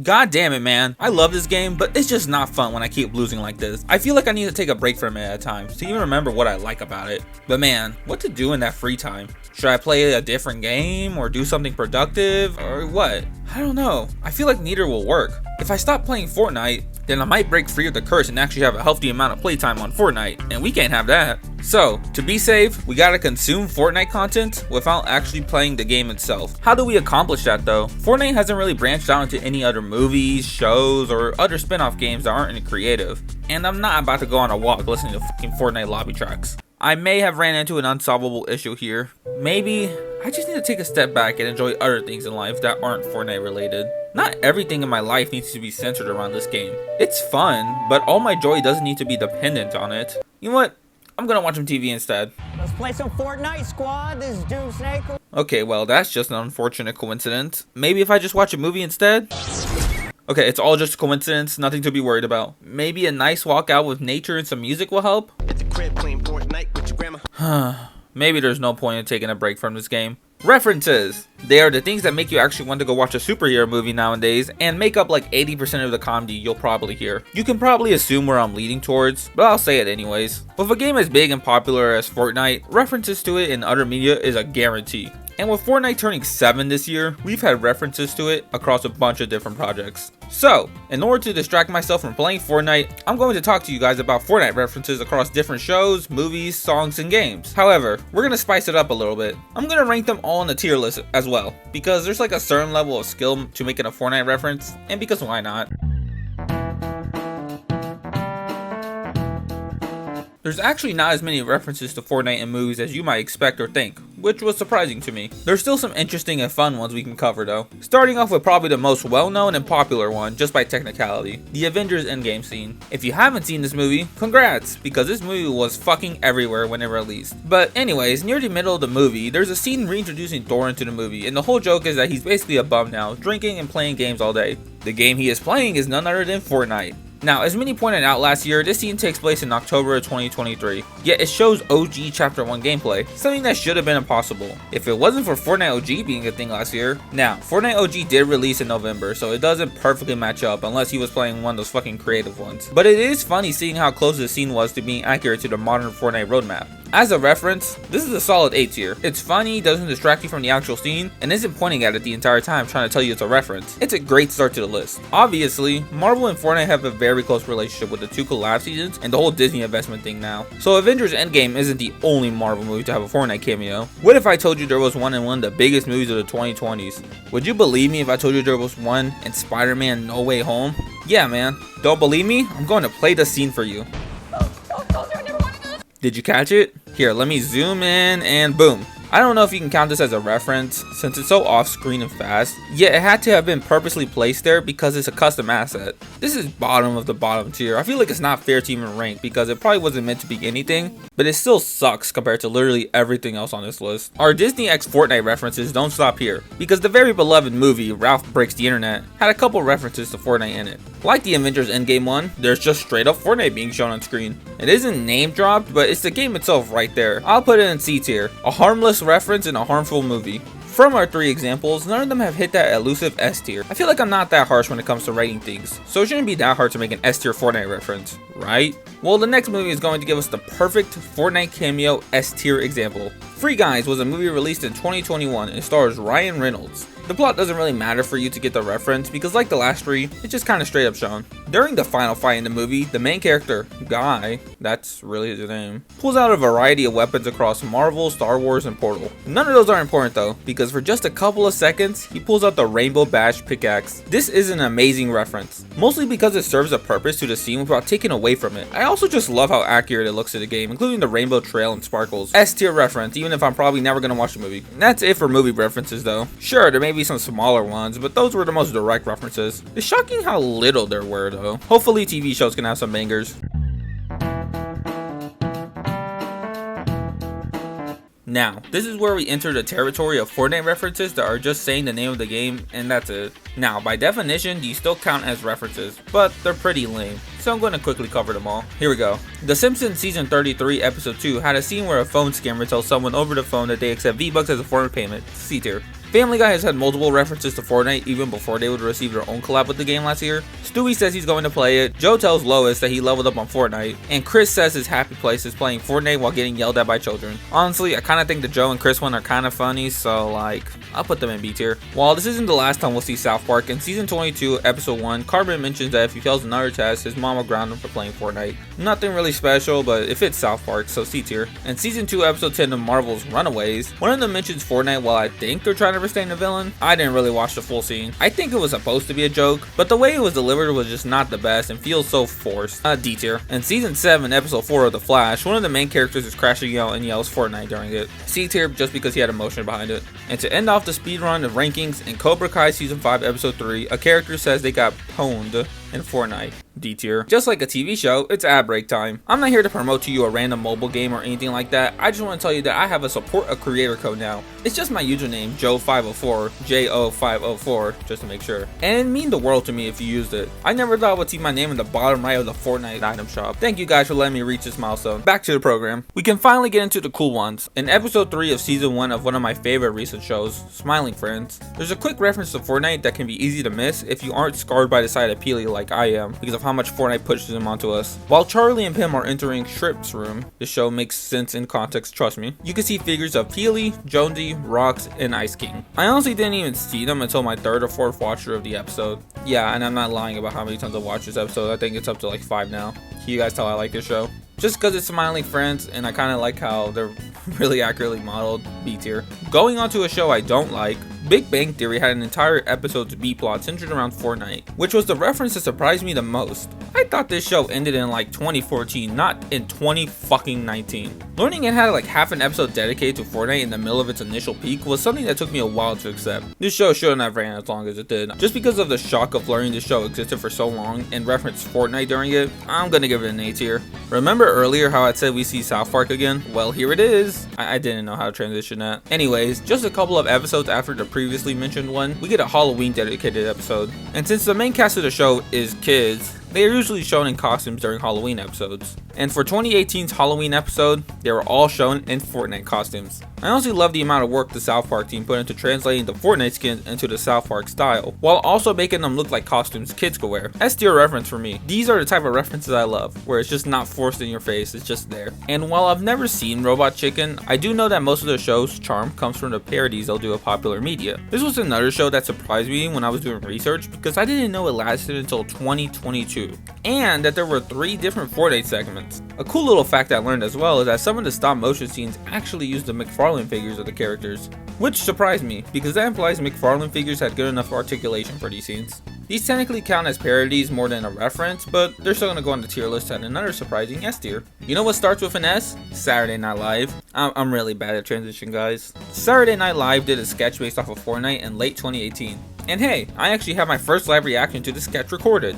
God damn it, man. I love this game, but it's just not fun when I keep losing like this. I feel like I need to take a break from it at times to even remember what I like about it. But man, what to do in that free time? Should I play a different game or do something productive or what? I don't know. I feel like neither will work. If I stop playing Fortnite, then I might break free of the curse and actually have a healthy amount of playtime on Fortnite, and we can't have that. So, to be safe, we gotta consume Fortnite content without actually playing the game itself. How do we accomplish that though? Fortnite hasn't really branched out into any other movies, shows, or other spin-off games that aren't any creative. And I'm not about to go on a walk listening to fucking Fortnite lobby tracks. I may have ran into an unsolvable issue here. Maybe I just need to take a step back and enjoy other things in life that aren't Fortnite related. Not everything in my life needs to be centered around this game. It's fun, but all my joy doesn't need to be dependent on it. You know what? I'm gonna watch some TV instead. Let's play some Fortnite, squad. This is Doom Snake. Okay, well, that's just an unfortunate coincidence. Maybe if I just watch a movie instead? Okay, it's all just a coincidence, nothing to be worried about. Maybe a nice walk out with nature and some music will help? At the crib playing Fortnite with your grandma. Maybe there's no point in taking a break from this game. References! They are the things that make you actually want to go watch a superhero movie nowadays and make up like 80% of the comedy you'll probably hear. You can probably assume where I'm leading towards, but I'll say it anyways. With a game as big and popular as Fortnite, references to it in other media is a guarantee. And with Fortnite turning 7 this year, we've had references to it across a bunch of different projects. So, in order to distract myself from playing Fortnite, I'm going to talk to you guys about Fortnite references across different shows, movies, songs, and games. However, we're going to spice it up a little bit. I'm going to rank them all on the tier list as well, because there's like a certain level of skill to making a Fortnite reference, and because why not? There's actually not as many references to Fortnite in movies as you might expect or think, which was surprising to me. There's still some interesting and fun ones we can cover though. Starting off with probably the most well-known and popular one, just by technicality, the Avengers Endgame scene. If you haven't seen this movie, congrats, because this movie was fucking everywhere when it released. But anyways, near the middle of the movie, there's a scene reintroducing Thor into the movie, and the whole joke is that he's basically a bum now, drinking and playing games all day. The game he is playing is none other than Fortnite. Now, as many pointed out last year, this scene takes place in October of 2023, yet it shows OG Chapter 1 gameplay, something that should have been impossible if it wasn't for Fortnite OG being a thing last year. Now, Fortnite OG did release in November, so it doesn't perfectly match up unless he was playing one of those fucking creative ones. But it is funny seeing how close the scene was to being accurate to the modern Fortnite roadmap. As a reference, this is a solid A tier. It's funny, doesn't distract you from the actual scene, and isn't pointing at it the entire time trying to tell you it's a reference. It's a great start to the list. Obviously, Marvel and Fortnite have a very close relationship with the 2 collab seasons and the whole Disney investment thing now. So Avengers Endgame isn't the only Marvel movie to have a Fortnite cameo. What if I told you there was one in one of the biggest movies of the 2020s? Would you believe me if I told you there was one in Spider-Man No Way Home? Yeah man, don't believe me? I'm going to play the scene for you. Did you catch it? Here, let me zoom in and boom. I don't know if you can count this as a reference since it's so off screen and fast, yet it had to have been purposely placed there because it's a custom asset. This is bottom of the bottom tier. I feel like it's not fair to even rank because it probably wasn't meant to be anything, but it still sucks compared to literally everything else on this list. Our Disney X Fortnite references don't stop here because the very beloved movie Ralph Breaks the Internet had a couple references to Fortnite in it. Like the Avengers Endgame one, there's just straight up Fortnite being shown on screen. It isn't name dropped, but it's the game itself right there. I'll put it in C tier, a harmless reference in a harmful movie. From our 3 examples, none of them have hit that elusive S tier. I feel like I'm not that harsh when it comes to rating things, so it shouldn't be that hard to make an S tier Fortnite reference, right? Well, the next movie is going to give us the perfect Fortnite cameo S tier example. Free Guys was a movie released in 2021 and stars Ryan Reynolds. The plot doesn't really matter for you to get the reference because like the last 3, it's just kind of straight up shown. During the final fight in the movie, the main character, Guy, that's really his name, pulls out a variety of weapons across Marvel, Star Wars, and Portal. None of those are important though, because for just a couple of seconds, he pulls out the Rainbow Bash pickaxe. This is an amazing reference, mostly because it serves a purpose to the scene without taking away from it. I also just love how accurate it looks to the game, including the rainbow trail and sparkles. S tier reference, even if I'm probably never gonna watch the movie. That's it for movie references though. Sure, there may be some smaller ones, but those were the most direct references. It's shocking how little there were though. Hopefully TV shows can have some bangers. Now, this is where we enter the territory of Fortnite references that are just saying the name of the game and that's it. Now, by definition, these still count as references, but they're pretty lame, so I'm going to quickly cover them all. Here we go. The Simpsons Season 33 Episode 2 had a scene where a phone scammer tells someone over the phone that they accept V-Bucks as a form of payment. C tier. Family Guy has had multiple references to Fortnite even before they would receive their own collab with the game last year. Stewie says he's going to play it, Joe tells Lois that he leveled up on Fortnite, and Chris says his happy place is playing Fortnite while getting yelled at by children. Honestly, I kinda think the Joe and Chris one are kinda funny, so like, I'll put them in B tier. While this isn't the last time we'll see South Park, in season 22, episode 1, Carbon mentions that if he fails another test, his mom will ground him for playing Fortnite. Nothing really special, but it fits South Park, so C tier. In season 2, episode 10 of Marvel's Runaways, one of them mentions Fortnite while I think they're trying to restrain the villain. I didn't really watch the full scene. I think it was supposed to be a joke, but the way it was delivered was just not the best and feels so forced. D tier. In season 7, episode 4 of The Flash, one of the main characters is crashing out and yells Fortnite during it. C tier just because he had emotion behind it. And to end off the speedrun of rankings, in Cobra Kai season 5 episode 3, a character says they got pwned in Fortnite. D tier. Just like a TV show, it's ad break time. I'm not here to promote to you a random mobile game or anything like that. I just want to tell you that I have a support a creator code now. It's just my username, Joe504, JO504, just to make sure. And it mean the world to me if you used it. I never thought I would see my name in the bottom right of the Fortnite item shop. Thank you guys for letting me reach this milestone. Back to the program. We can finally get into the cool ones. In episode 3 of season 1 of one of my favorite recent shows, Smiling Friends, there's a quick reference to Fortnite that can be easy to miss if you aren't scarred by the sight of Peely like I am, because of how much Fortnite pushes him onto us. While Charlie and Pim are entering Shrimp's room, the show makes sense in context, trust me. You can see figures of Peely, Jonesy, Rox, and Ice King. I honestly didn't even see them until my 3rd or 4th watch through of the episode. Yeah, and I'm not lying about how many times I watched this episode. I think it's up to like 5 now. Can you guys tell I like this show? Just because it's Smiling Friends, and I kind of like how they're really accurately modeled. B tier. Going on to a show I don't like, Big Bang Theory had an entire episode's B-plot centered around Fortnite, which was the reference that surprised me the most. I thought this show ended in like 2014, not in 2019. Learning it had like half an episode dedicated to Fortnite in the middle of its initial peak was something that took me a while to accept. This show shouldn't have ran as long as it did. Just because of the shock of learning this show existed for so long and referenced Fortnite during it, I'm gonna give it an A tier. Remember earlier how I said we see South Park again? Well, here it is. I didn't know how to transition that. Anyways, just a couple of episodes after the previously mentioned one, we get a Halloween dedicated episode. And since the main cast of the show is kids, they are usually shown in costumes during Halloween episodes. And for 2018's Halloween episode, they were all shown in Fortnite costumes. I honestly love the amount of work the South Park team put into translating the Fortnite skins into the South Park style, while also making them look like costumes kids could wear. S tier reference for me. These are the type of references I love, where it's just not forced in your face, it's just there. And while I've never seen Robot Chicken, I do know that most of the show's charm comes from the parodies they'll do of popular media. This was another show that surprised me when I was doing research, because I didn't know it lasted until 2022. And that there were 3 different Fortnite segments. A cool little fact I learned as well is that some of the stop motion scenes actually used the McFarlane figures of the characters, which surprised me because that implies McFarlane figures had good enough articulation for these scenes. These technically count as parodies more than a reference, but they're still gonna go on the tier list at another surprising S tier. You know what starts with an S? Saturday Night Live. I'm really bad at transition, guys. Saturday Night Live did a sketch based off of Fortnite in late 2018. And hey, I actually have my first live reaction to the sketch recorded.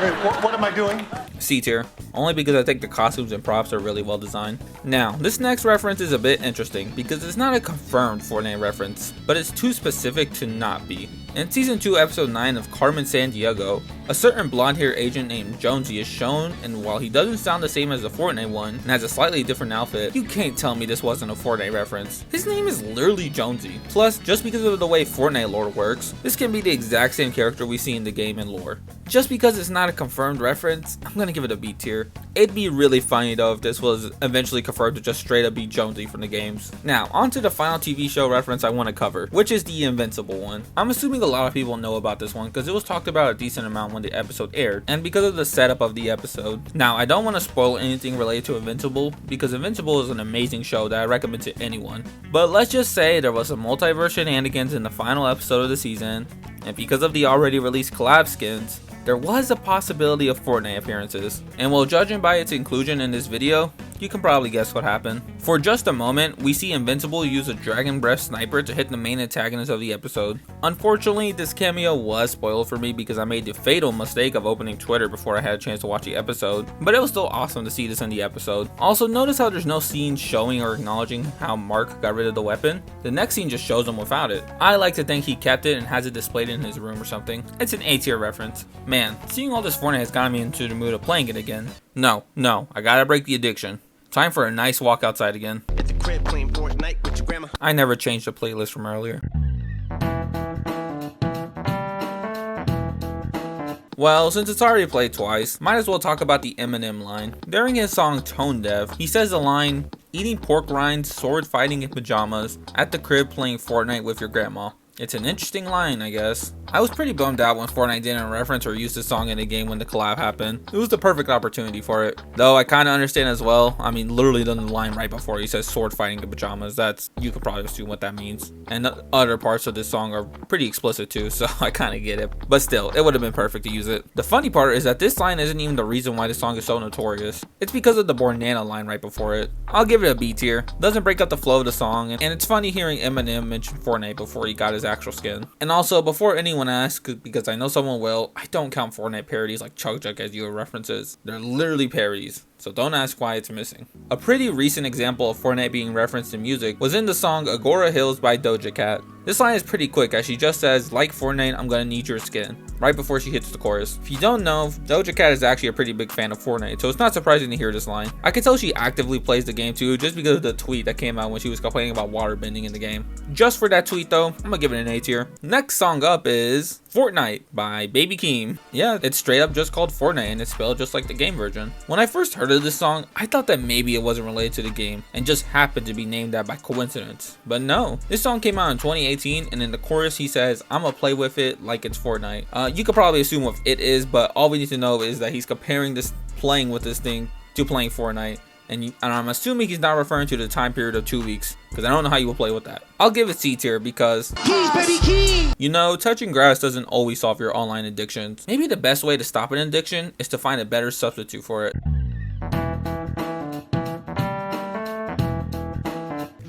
Wait, what am I doing? C tier, only because I think the costumes and props are really well designed. Now, this next reference is a bit interesting because it's not a confirmed Fortnite reference, but it's too specific to not be. In season 2 episode 9 of Carmen Sandiego, a certain blonde-haired agent named Jonesy is shown, and while he doesn't sound the same as the Fortnite one and has a slightly different outfit, you can't tell me this wasn't a Fortnite reference. His name is literally Jonesy. Plus, just because of the way Fortnite lore works, this can be the exact same character we see in the game and lore. Just because it's not a confirmed reference, I'm gonna give it a B tier. It'd be really funny though if this was eventually confirmed to just straight up be Jonesy from the games. Now, on to the final TV show reference I want to cover, which is the Invincible one. I'm assuming a lot of people know about this one because it was talked about a decent amount when the episode aired, and because of the setup of the episode. Now, I don't want to spoil anything related to Invincible, because Invincible is an amazing show that I recommend to anyone. But let's just say there was some multiverse shenanigans in the final episode of the season, and because of the already released collab skins, there was a possibility of Fortnite appearances. And while judging by its inclusion in this video, you can probably guess what happened. For just a moment, we see Invincible use a Dragon Breath sniper to hit the main antagonist of the episode. Unfortunately, this cameo was spoiled for me because I made the fatal mistake of opening Twitter before I had a chance to watch the episode, but it was still awesome to see this in the episode. Also, notice how there's no scene showing or acknowledging how Mark got rid of the weapon. The next scene just shows him without it. I like to think he kept it and has it displayed in his room or something. It's an A tier reference. Man, seeing all this Fortnite has gotten me into the mood of playing it again. No, I gotta break the addiction. Time for a nice walk outside again. At the crib playing Fortnite with your grandma. I never changed the playlist from earlier. Well, since it's already played twice, might as well talk about the Eminem line. During his song Tone Deaf, he says the line, "Eating pork rinds, sword fighting in pajamas, at the crib playing Fortnite with your grandma." It's an interesting line, I guess. I was pretty bummed out when Fortnite didn't reference or use this song in the game when the collab happened. It was the perfect opportunity for it. Though I kind of understand as well. I mean, literally the line right before he says sword fighting in pajamas. You could probably assume what that means. And the other parts of this song are pretty explicit too, so I kind of get it. But still, it would have been perfect to use it. The funny part is that this line isn't even the reason why this song is so notorious. It's because of the Bornana line right before it. I'll give it a B tier. Doesn't break up the flow of the song, and it's funny hearing Eminem mention Fortnite before he got his actual skin. And also, before anyone asks, because I know someone will, I don't count Fortnite parodies like Chug Jug as your references. They're literally parodies, so don't ask why it's missing. A pretty recent example of Fortnite being referenced in music was in the song Agora Hills by Doja Cat. This line is pretty quick as she just says, "Like Fortnite, I'm gonna need your skin," right before she hits the chorus. If you don't know, Doja Cat is actually a pretty big fan of Fortnite, so it's not surprising to hear this line. I can tell she actively plays the game too, just because of the tweet that came out when she was complaining about water bending in the game. Just for that tweet though, I'm gonna give it an A tier. Next song up is Fortnite by Baby Keem. Yeah, it's straight up just called Fortnite and it's spelled just like the game version. When I first heard of this song, I thought that maybe it wasn't related to the game and just happened to be named that by coincidence. But no, this song came out in 2018 and in the chorus he says, "I'ma play with it like it's Fortnite." You could probably assume what it is, but all we need to know is that he's comparing this playing with this thing to playing Fortnite. And I'm assuming he's not referring to the time period of 2 weeks, because I don't know how you will play with that. I'll give it C tier because, you know, touching grass doesn't always solve your online addictions. Maybe the best way to stop an addiction is to find a better substitute for it.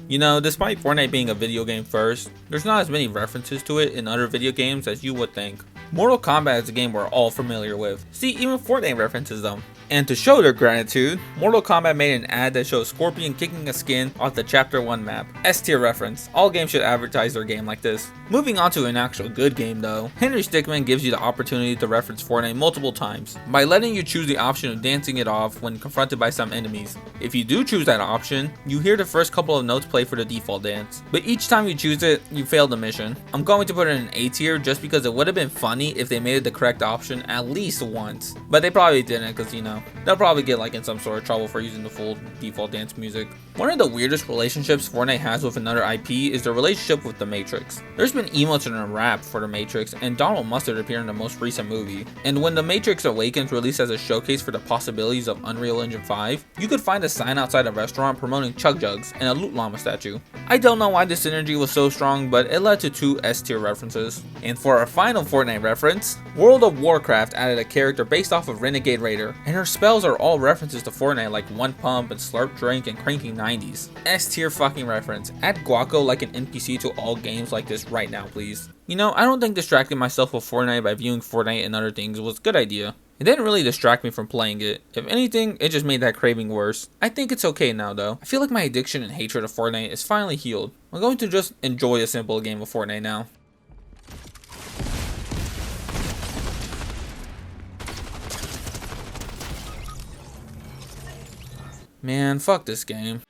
You know, despite Fortnite being a video game first, there's not as many references to it in other video games as you would think. Mortal Kombat is a game we're all familiar with. See, even Fortnite references them. And to show their gratitude, Mortal Kombat made an ad that shows Scorpion kicking a skin off the Chapter 1 map. S tier reference. All games should advertise their game like this. Moving on to an actual good game though, Henry Stickmin gives you the opportunity to reference Fortnite multiple times by letting you choose the option of dancing it off when confronted by some enemies. If you do choose that option, you hear the first couple of notes play for the default dance. But each time you choose it, you fail the mission. I'm going to put it in A tier just because it would have been funny if they made it the correct option at least once. But they probably didn't because, you know, they'll probably get like in some sort of trouble for using the full default dance music. One of the weirdest relationships Fortnite has with another IP is their relationship with The Matrix. There's been emotes in a rap for The Matrix, and Donald Mustard appeared in the most recent movie. And when The Matrix Awakens released as a showcase for the possibilities of Unreal Engine 5, you could find a sign outside a restaurant promoting Chug Jugs and a Loot Llama statue. I don't know why this synergy was so strong, but it led to 2 S tier references. And for our final Fortnite reference, World of Warcraft added a character based off of Renegade Raider, and her spells are all references to Fortnite like One Pump and Slurp Drink and Cranking 90s. S tier fucking reference. Add Guaco like an NPC to all games like this right now, please. You know, I don't think distracting myself with Fortnite by viewing Fortnite and other things was a good idea. It didn't really distract me from playing it. If anything, it just made that craving worse. I think it's okay now though. I feel like my addiction and hatred of Fortnite is finally healed. I'm going to just enjoy a simple game of Fortnite now. Man, fuck this game.